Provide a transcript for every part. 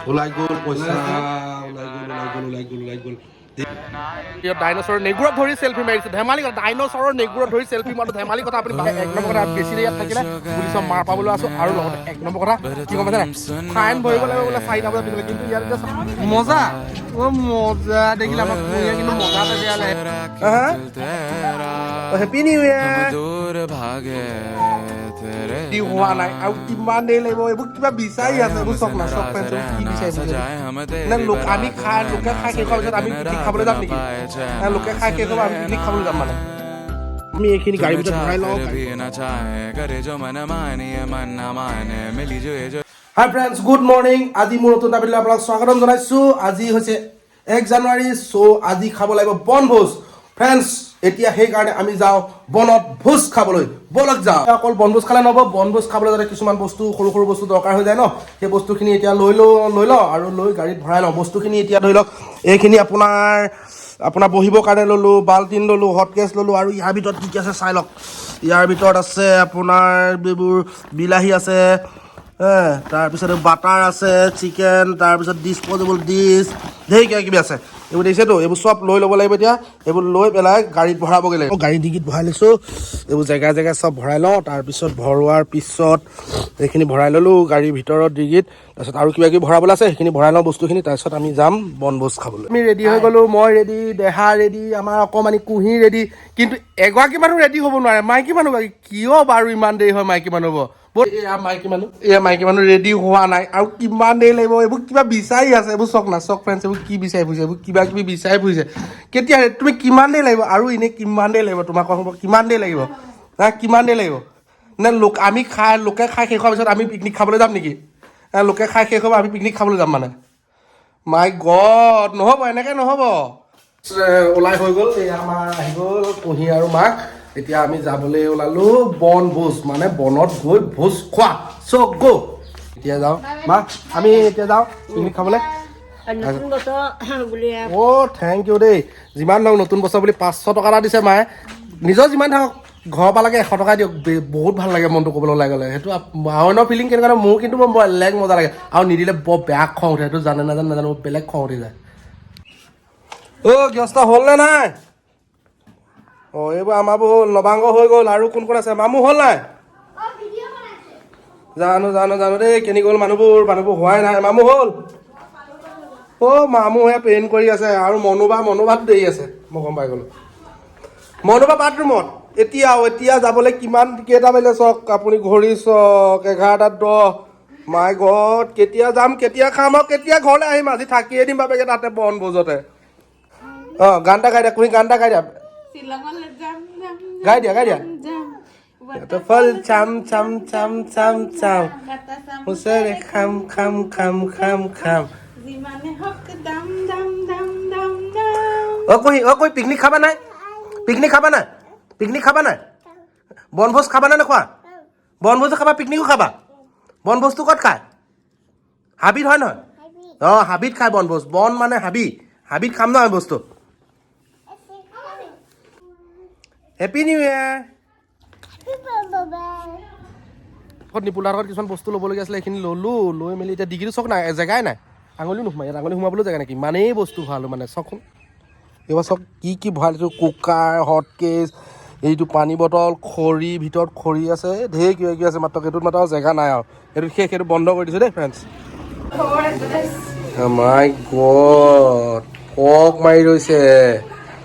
ওলাই গ'ল পইচা ওলাই গ'ল ডাইনছৰৰ নেগুৰত ধৰি চেল্ফি মাৰিছে ধেমালি কথা ডাইনছৰৰ নেগুৰত ধৰি চেল্ফি মাৰোঁ ধেমালি কথা আপুনি এক নম্বৰ কথা বেছি ইয়াত থাকিলে পুলিচৰ মাৰ পাবলৈ আছোঁ আৰু লগতে এক নম্বৰ কথা কি গম পাইছে ফাইন ভৰিব লাগিব বোলে 4টা বজাত পিছলৈ কিন্তু ইয়াত মজা মজা দেখিলে আমাক কিন্তু মজা এটা দিয়া হেপী নিউ ইয়েৰ হোৱা নাই আৰু কিমান দেৰি লাগিব এইবোৰ কিবা বিচাৰি আছে এইবোৰ চক না চক পেঞ্চ কি বিচাৰিছে আমি খাই লোকে খাই শেষ হোৱাৰ পিছত আমি পিকনিক খাবলৈ যাম নেকি লোকে খাই শেষ হ'ব আমি পিকনিক খাবলৈ যাম মানে আমি এইখিনি গাড়ীৰ ভিতৰত ভৰাই লওঁ হাই ফ্ৰেণ্ডছ গুড মৰ্ণিং আজি মোৰ নতুন এটা ভিডিঅ'লৈ আপোনাক স্বাগতম জনাইছোঁ আজি হৈছে 1 জানুৱাৰী চ' আজি খাব লাগিব বনভোজ ফ্ৰেণ্ডছ এতিয়া সেইকাৰণে আমি যাওঁ বনত ভোজ খাবলৈ বলক যাওঁ অকল বনভোজ খালে নহ'ব বনভোজ খাবলৈ যাতে কিছুমান বস্তু সৰু সৰু বস্তু দৰকাৰ হৈ যায় ন সেই বস্তুখিনি এতিয়া লৈ লওঁ আৰু লৈ গাড়ীত ভৰাই লওঁ বস্তুখিনি এতিয়া ধৰি লওক এইখিনি আপোনাৰ বহিবৰ কাৰণে ল'লোঁ বাল্টিন ল'লোঁ হটকেছ ল'লোঁ আৰু ইয়াৰ ভিতৰত কি কি আছে চাই লওক ইয়াৰ ভিতৰত আছে আপোনাৰ এইবোৰ বিলাহী আছে তাৰপিছত বাটাৰ আছে চিকেন তাৰপিছত ডিছপ'জেবল ডিছ ধেৰ কিবা কিবি আছে এইবোৰ দেখিছেতো এইবোৰ চব লৈ ল'ব লাগিব এতিয়া এইবোৰ লৈ পেলাই গাড়ীত ভৰাবগৈ লাগিব গাড়ী ডিগিত ভৰাই লৈছোঁ এইবোৰ জেগাই চব ভৰাই লওঁ তাৰপিছত ভৰোৱাৰ পিছত এইখিনি ভৰাই ল'লোঁ গাড়ীৰ ভিতৰত ডিগিত তাৰপিছত আৰু কিবা কিবি ভৰাবলৈ আছে সেইখিনি ভৰাই লওঁ বস্তুখিনি তাৰপিছত আমি যাম বনভোজ খাবলৈ আমি ৰেডি হৈ গ'লোঁ মই ৰেডি দেহা ৰেডি আমাৰ অকণমানি কুঁহি ৰেডি কিন্তু এগৰাকী মানুহ ৰেডি হ'ব নোৱাৰে মাইকী মানুহ কিয় বাৰু ইমান দেৰি হয় মাইকী মানুহ হ'ব এয়া মাইকী মানুহ ৰেডি হোৱা নাই আৰু কিমান দেৰি লাগিব এইবোৰ কিবা বিচাৰি আছে এইবোৰ চক না চক ফ্ৰেণ্ডছ এইবোৰ কি বিচাৰি ফুৰিছে এইবোৰ কিবা কিবি বিচাৰি ফুৰিছে কেতিয়া তুমি কিমান দেৰি লাগিব আৰু এনেই কিমান দেৰি লাগিব তোমাক ক'ব কিমান দেৰি লাগিব কিমান দেৰি লাগিব নে আমি লোকে খাই শেষ হোৱাৰ পিছত আমি পিকনিক খাবলৈ যাম নেকি লোকে খাই শেষ হ'ব আমি পিকনিক খাবলৈ যাম মানে মাই গড নহ'ব এনেকৈ নহ'ব ওলাই হৈ গ'ল এই আমাৰ আহি গ'ল কুঁহি আৰু মাক এতিয়া আমি যাবলৈ ওলালোঁ বনভোজ মানে বনত গৈ ভোজ খোৱা চ' গো এতিয়া যাওঁ মা আমি এতিয়া যাওঁ পিকনিক খাবলৈ অ' থেংক ইউ দেই যিমান ধৰক নতুন বছৰ বুলি 500 টকা এটা দিছে মায়ে নিজৰ যিমান থাকক ঘৰৰ পৰা লাগে 100 টকা দিয়ক বহুত ভাল লাগে মনটো ক'বলৈ ওলাই গ'লে সেইটো অন্য ফিলিং কেনেকুৱা মোৰ কিন্তু বেলেগ মজা লাগে আৰু নিদিলে বৰ বেয়া খং উঠে সেইটো নাজানো বেলেগ খং উঠি যায় অ' গৃহস্থ হ'লনে নাই অঁ এইবোৰ আমাৰবোৰ হ'ল নৱাংগ হৈ গ'ল আৰু কোন কোন আছে মামু হ'ল নাই জানো দেই কেনি গ'ল মানুহবোৰ হোৱাই নাই মামু হ'ল অ' মামুহে পেইন কৰি আছে আৰু মনোভাত দেৰি আছে মই গম পাই গ'লোঁ মনোভা বাথৰুমত এতিয়া যাবলৈ কেইটা বাজিলে চাওক আপুনি ঘড়ী চাওক 11:10 মাই গড কেতিয়া যাম কেতিয়া খাম আৰু কেতিয়া ঘৰলৈ আহিম আজি থাকিয়ে দিম বাপেকে তাতে বনভোজতে অঁ গান এটা গাই দিয়া তুমি গান এটা গাই দিয়া গাই দিয়া ফল চাম চাম চাম চাম চাম হুচৰে খাম খাম খাম খাম খাম কৈ পিকনিক খাবা নাই বনভোজ খাবা নে নোখোৱা বনভোজো খাবা পিকনিকো খাবা বনভোজটো ক'ত খায় হাবিত হয় নহয় অঁ হাবিত খায় বনভোজ বন মানে হাবিত খাম নহয় বস্তু হেপী নিউ ইয়েৰ নিপুলাৰ লগত কিছুমান বস্তু ল'বলগীয়া আছিলে এইখিনি ল'লোঁ লৈ মেলি এতিয়া ডিগ্ৰীটো চক নাই জেগাই নাই আঙুলিও নোসোমাই ইয়াত আঙুলি সোমাবলৈও জেগা নাই ইমানেই বস্তু ভৰালোঁ মানে চকচোন এইবাৰ চক কি ভৰাইছোঁ কুকাৰ হটকেছ এইটো পানী বটল খৰি ভিতৰত খৰি আছে ঢেৰ কিবা কিবি আছে মাত্ৰ সেইটোত মাত্ৰ জেগা নাই আৰু সেইটো বন্ধ কৰি দিছোঁ দেই ফ্ৰেণ্ডছ মাই গড ফগ মাৰি ৰৈছে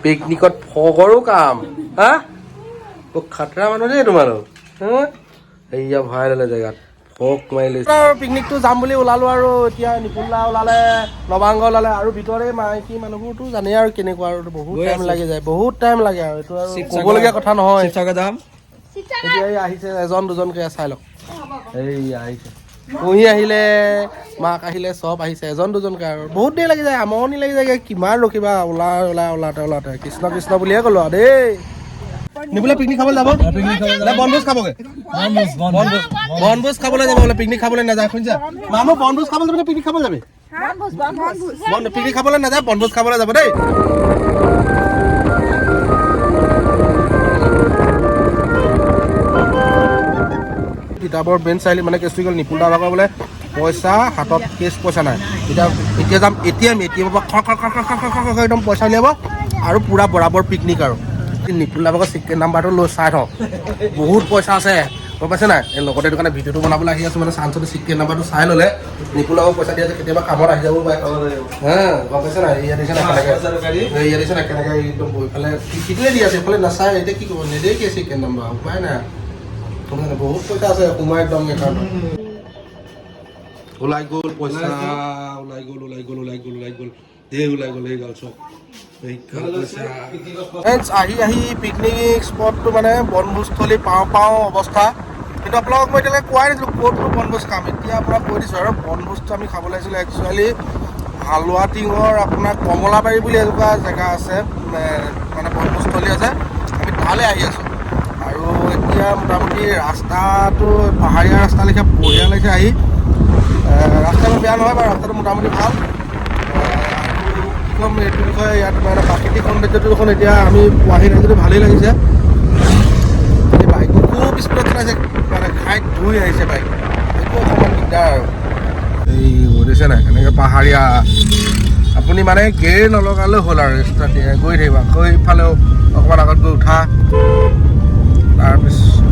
পিকনিকত ফগৰো কাম হা খাতৰা মানুহ দেই তোমালোক এয়া ভৰাই ল'লে জেগাত ফগ মাৰি লৈছে আৰু পিকনিকটো যাম বুলি ওলালোঁ আৰু এতিয়া নিপুলা ওলালে নৱাংগ ওলালে আৰু ভিতৰে মাইকী মানুহবোৰতো জানেই আৰু কেনেকুৱা আৰু বহুত টাইম লাগে আৰু এইটো আৰু ক'বলগীয়া কথা নহয় এতিয়া এই আহিছে এজন দুজনকৈ চাই লওক এই আহিছে কুঁহি আহিলে মাক আহিলে চব আহিছে এজন দুজনকৈ আৰু বহুত দেৰি লাগি যায় আমনি লাগি যায় কিমান ৰখিবা ওলাওঁতে কৃষ্ণ বুলিয়ে ক'লো আৰু দেই নিপুলা পিকনিক খাবলৈ যাব বনভোজ খাবগৈ বনভোজ খাবলৈ যাব বোলে পিকনিক খাবলৈ নাযায় শুনিছা মামু বনভোজ খাবলৈ যাবি পিকনিক খাবলৈ যাবি পিকনিক খাবলৈ নাযায় বনভোজ খাবলৈ যাব দেই কিতাপৰ বেঞ্চ চাইলি মানে কেছটো গ'ল নিপুলা ভাগৰ বোলে পইচা হাতত কেছ পইচা নাই এতিয়া যাম এটিএমৰ পৰা খৰ একদম পইচা উলিয়াব আৰু পূৰা বৰাবৰ পিকনিক আৰু নিপুলা ভাগৰ চিকেন নাম্বাৰটো লৈ চাই থওঁ বহুত পইচা আছে গম পাইছে নাই এই লগতে এইটো কাৰণে ভিডিঅ'টো বনাবলৈ আহি আছোঁ মানে চাঞ্চতে চিকেন নাম্বাৰটো চাই ল'লে নিপুলাও পইচা দিয়া যে কেতিয়াবা কামত আহি যাব পাৰে গম পাইছে নাই ইয়াত দিছে নাই কেনেকৈ একদম এইফালে সিটোৱে দি আছে এইফালে নাচায় এতিয়া কি কৰিব নেদেই কি চিকেন নাম্বাৰ উপায় নাই বহুত পইচা আছে সোমাই একদম একাউণ্টত ওলাই গ'ল পইচা ওলাই গ'ল ধেৰ ওলাই গ'ল এই গাল চব আহি পিকনিক স্পটটো মানে বনভোজস্থলী পাওঁ অৱস্থা কিন্তু আপোনালোকক মই এতিয়ালৈকে কোৱাই নাছিলোঁ ক'তনো বনভোজ খাম এতিয়া আপোনাক কৈ দিছোঁ আৰু বনভোজটো আমি খাবলৈ আহিছিলোঁ একচুৱেলি হালোৱাটিঙৰ আপোনাৰ কমলাবাৰী বুলি এজোপা জেগা আছে মানে বনভোজস্থলী আছে আমি তালৈ আহি আছোঁ আৰু এতিয়া মোটামুটি ৰাস্তাটো পাহাৰীয়া ৰাস্তা লেখীয়া বঢ়িয়া লাগিছে আহি ৰাস্তাটো বেয়া নহয় বাৰু ৰাস্তাটো মোটামুটি ভাল এইটো বিষয়ে ইয়াত মানে প্ৰাকৃতিক সৌন্দৰ্যটো দেখোন এতিয়া আমি পোৱাহি নাই যদি ভালেই লাগিছে এই বাইকটো খুব স্পীডত চলাইছে মানে খাই ধুই আহিছে বাইক একো অকণমান দিগদাৰ আৰু এই গৈছে নাই এনেকৈ পাহাৰীয়া আপুনি মানে গেৰ নলগালেও হ'ল আৰু ৰাস্তাত গৈ থাকিব আকৌ ইফালেও অকণমান আগত গৈ উঠা তাৰপিছত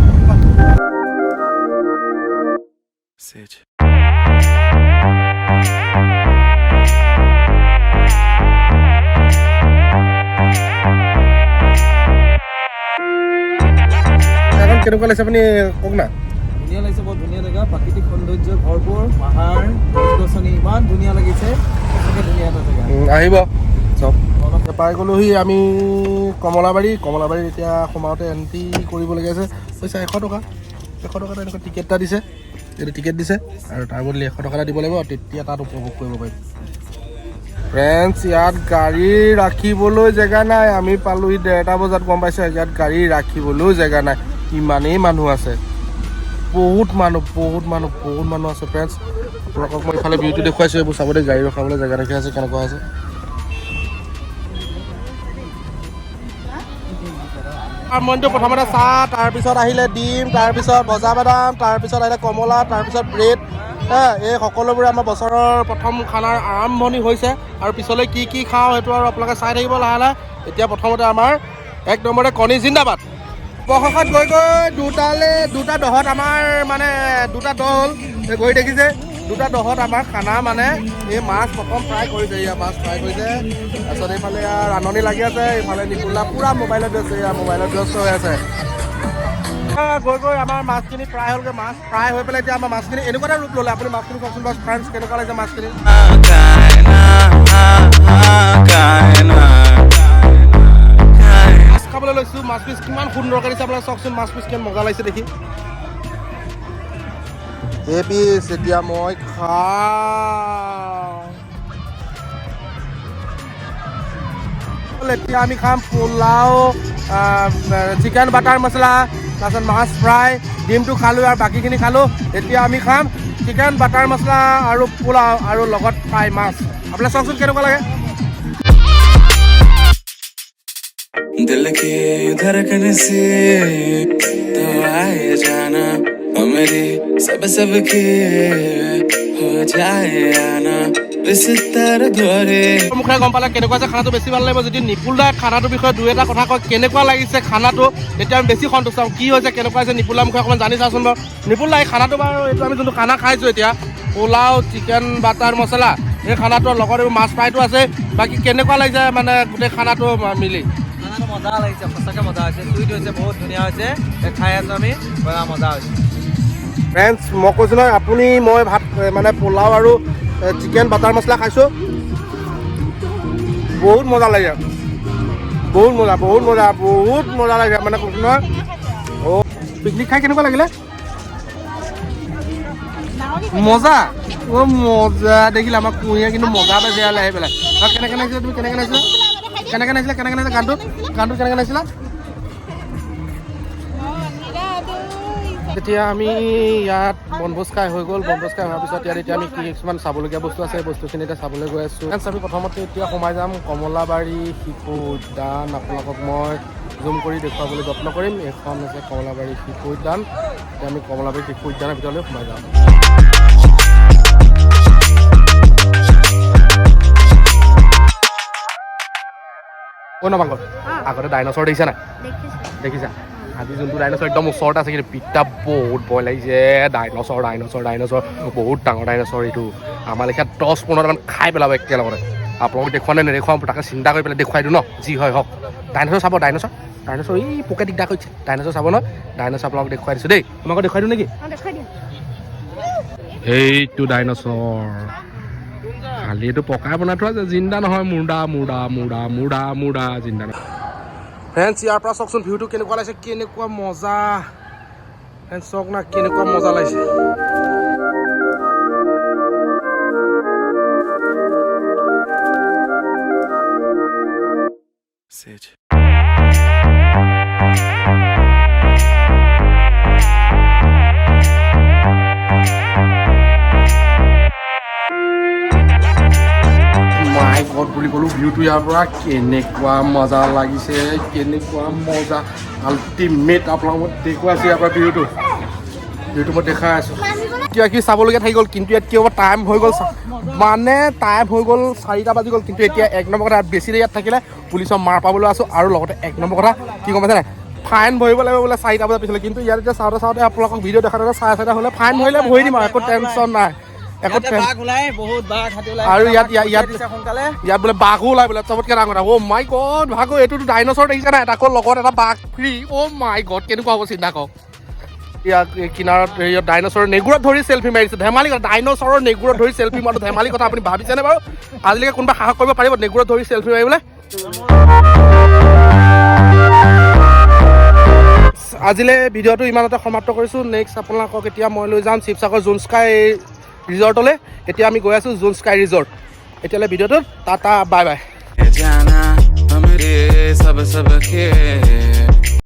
কেনেকুৱা লাগিছে আপুনি কওক না ধুনীয়া লাগিছে বহুত ধুনীয়া জেগা প্ৰাকৃতিক সৌন্দৰ্য ভৰপূৰ পাহাৰ গছ গছনি ইমান ধুনীয়া লাগিছে ধুনীয়া এটা জেগা আহিব চব পাই গ'লোহি আমি কমলাবাৰীত এতিয়া সোমাওঁতে এণ্ট্ৰি কৰিবলগীয়া আছে পইচা 100 টকা এনেকুৱা টিকেট এটা দিছে এইটো টিকেট দিছে আৰু তাৰ বদলি 100 টকা এটা দিব লাগিব তেতিয়া তাত উপভোগ কৰিব পাৰিম ফ্ৰেণ্ডছ ইয়াত গাড়ী ৰাখিবলৈ জেগা নাই আমি পালোহি 1:30 বজাত গম পাইছোঁ ইয়াত গাড়ী ৰাখিবলৈও জেগা নাই ইমানেই মানুহ আছে বহুত মানুহ আছে ফ্ৰেণ্ডছ আপোনালোকক মই ইফালে ভিউটো দেখুৱাইছোঁ এইবোৰ চাবলৈ গাড়ী ৰখাবলৈ জেগা ৰাখি আছে কেনেকুৱা আছে মইতো প্ৰথমতে চাহ তাৰপিছত আহিলে ডিম তাৰপিছত ভজা বাদাম তাৰপিছত আহিলে কমলা তাৰপিছত ব্ৰেড এই সকলোবোৰে আমাৰ বছৰৰ প্ৰথম খানাৰ আৰম্ভণি হৈছে আৰু পিছলৈ কি খাওঁ সেইটো আৰু আপোনালোকে চাই থাকিব লাহে এতিয়া প্ৰথমতে আমাৰ 1 নম্বৰতে কণী জিন্দাবাদ অৱশেষত গৈ 2টা 10ত আমাৰ মানে 2টা 10 হ'ল গৈ দেখিছে 2টা 10ত আমাৰ খানা মানে এই মাছ প্ৰথম ফ্ৰাই কৰিছে মাছ ফ্ৰাই কৰিছে তাৰপিছত এইফালে ৰান্ধনি লাগি আছে এইফালে নিপুলা পূৰা মোবাইলত ব্যস্ত হৈ আছে গৈ আমাৰ মাছখিনি ফ্ৰাই হ'লগৈ মাছ ফ্ৰাই হৈ পেলাই এতিয়া আমাৰ মাছখিনি এনেকুৱা এটা ৰূপ ল'লে আপুনি মাছখিনি কওকচোন বাৰু ফ্ৰেণ্ডছ কেনেকুৱা লাগিছে মাছখিনি মাছ খাবলৈ লৈছোঁ মাছ পিচ কিমান সুন্দৰকৈ দিছে আপোনালোকে চাওকচোন মাছ পিচ কিমান মজা লাগিছে দেখি এই পিচ এতিয়া মই এতিয়া আমি খাম পোলাও চিকেন বাটাৰ মছলা তাৰপিছত মাছ ফ্ৰাই ডিমটো খালোঁ আৰু বাকীখিনি খালোঁ এতিয়া আমি খাম চিকেন বাটাৰ মছলা আৰু পোলাও আৰু লগত ফ্ৰাই মাছ আপোনালোকে চাওকচোন কেনেকুৱা লাগে दिल की धड़कन से तो आए जाना मेरी सबके हो जाए आना বিস্তাৰ দৰে মুখে গম পালে কেনেকুৱা আছে খানাটো বেছি ভাল লাগিব যদি নিপুলদাৰ খানাটোৰ বিষয়ে 2-এটা কথা কয় কেনেকুৱা লাগিছে খানাটো তেতিয়া আমি বেছি সন্তুষ্ট হ'ম কি হৈছে কেনেকুৱা হৈছে নিপুলদাৰ মুখে অকণমান জানি চাওঁচোন বাৰু নিপুলদা এই খানাটো বাৰু এইটো আমি যোনটো খানা খাইছোঁ এতিয়া পোলাও চিকেন বাটাৰ মছলা এই খানাটোৰ লগত এইবোৰ মাছ ফ্ৰাইটো আছে বাকী কেনেকুৱা লাগিছে মানে গোটেই খানাটো মিলি খানাটো মজা লাগিছে সঁচাকৈ মজা হৈছে চুইট হৈছে বহুত ধুনীয়া হৈছে খাই আছোঁ আমি মজা হৈছে ফ্ৰেণ্ডছ মই কৈছোঁ নহয় আপুনি মই ভাত মানে পোলাও আৰু চিকেন বাটাৰ মছলা খাইছোঁ বহুত মজা লাগে বহুত মজা লাগে মানে কৈছোঁ নহয় পিকনিক খাই কেনেকুৱা লাগিলে মজা মজা দেখিলে আমাৰ কুঁহিয়ে কিন্তু মজা পাইছে ইয়ালৈ আহি পেলাই আৰু কেনেকৈ নাছিলে তুমি কেনেকৈ নাছিলে গানটো কেনেকৈ নাছিলা এতিয়া আমি ইয়াত বনভোজ খাই হৈ গ'ল বনভোজ খাই হোৱাৰ পিছত ইয়াত এতিয়া আমি কিছুমান চাবলগীয়া বস্তু আছে এই বস্তুখিনি এতিয়া চাবলৈ গৈ আছোঁ আমি প্ৰথমতে এতিয়া সোমাই যাম কমলাবাৰী শিশু উদ্যান আপোনালোকক মই জুম কৰি দেখুৱাবলৈ যত্ন কৰিম এইখন হৈছে কমলাবাৰী শিশু উদ্যান এতিয়া আমি কমলাবাৰী শিশু উদ্যানৰ ভিতৰলৈ সোমাই যাম কৈ নবাংগল আগতে ডাইনচৰ দেখিছা নাই দেখিছো দেখিছা আজি যোনটো ডাইনচৰ একদম ওচৰত আছে কিন্তু পিতা বহুত ভয় লাগিছে ডাইনচৰ বহুত ডাঙৰ ডাইনচৰ এইটো আমাৰ লেখীয়া 10-15 মান খাই পেলাব একেলগতে আপোনালোকক দেখুৱা নে নেদেখুৱাম তাকে চিন্তা কৰি পেলাই দেখুৱাই দিওঁ ন যি হয় হওক ডাইনচৰ চাব ডাইনচৰ এই পোকে দিগদাৰ কৰিছে ডাইনচৰ চাব ন ডাইনচৰ আপোনালোকক দেখুৱাই দিছোঁ দেই তোমাক দেখুৱাই দিওঁ নেকি দেখাই দিম এইটো ডাইনচৰ খালি এইটো পকাই বনাই থোৱা যে জিন্দা নহয় মুৰ্দা জিন্দা নহয় ফ্ৰেণ্ডছ ইয়াৰ পৰা চাওকচোন ভিউটো কেনেকুৱা লাগিছে কেনেকুৱা মজা ফ্ৰেণ্ডছ চাওক না কেনেকুৱা মজা লাগিছে মাই গড বুলি ক'লোঁ ভিউটো ইয়াৰ পৰা কেনেকুৱা মজা লাগিছে কেনেকুৱা মজা আল্টিমেট আপোনালোকক দেখুৱাইছোঁ ইয়াৰ পৰা ভিউটো মই দেখাই আছোঁ কিবা কিবি চাবলগীয়া থাকি গ'ল কিন্তু ইয়াত কিবা টাইম হৈ গ'ল মানে টাইম হৈ গ'ল 4টা বাজি গ'ল কিন্তু এতিয়া 1 নম্বৰ কথা বেছি দেৰি ইয়াত থাকিলে পুলিচৰ মাৰ পাবলৈ আছোঁ আৰু লগতে 1 নম্বৰ কথা কি গম পাইছে নাই ফাইন ভৰিব লাগিব বোলে 4টা বজাৰ পিছলৈ কিন্তু ইয়াত এতিয়া চাওঁতে আপোনালোকক ভিডিঅ' দেখাওঁতে 4:30 হ'লে ফাইন ভৰিলে ভৰি দিম আৰু একো টেনশ্যন নাই আৰু ইয়াত বোলে বাঘো ওলাই বোলে চবতকৈ ডাঙৰ কথা অ' মাই গড ভাগো এইটোতো ডাইনচৰ দেখিছে নাই তাকো লগত এটা বাঘ ফ্ৰী অ' মাই গড কেনেকুৱা হ'ব চিন্তা কৰক ইয়াত কিনাৰত হেৰিয়ত ডাইনচৰৰ নেগুৰত ধৰি চেল্ফি মাৰিছে ধেমালি কথা ডাইনচৰৰ নেগুৰত ধৰি চেল্ফি মাৰোঁ ধেমালি কথা আপুনি ভাবিছেনে বাৰু আজিলৈকে কোনোবা সাহস কৰিব পাৰিব নেগুৰত ধৰি চেল্ফি মাৰিবলৈ আজিলৈ ভিডিঅ'টো ইমানতে সমাপ্ত কৰিছোঁ নেক্সট আপোনালোকক এতিয়া মই লৈ যাম শিৱসাগৰ জোন স্কাই ৰিজৰ্টলৈ এতিয়া আমি গৈ আছোঁ জোন স্কাই ৰিজৰ্ট এতিয়ালৈ ভিডিঅ'টোত টাটা বাই বাই जाना हमरे सब के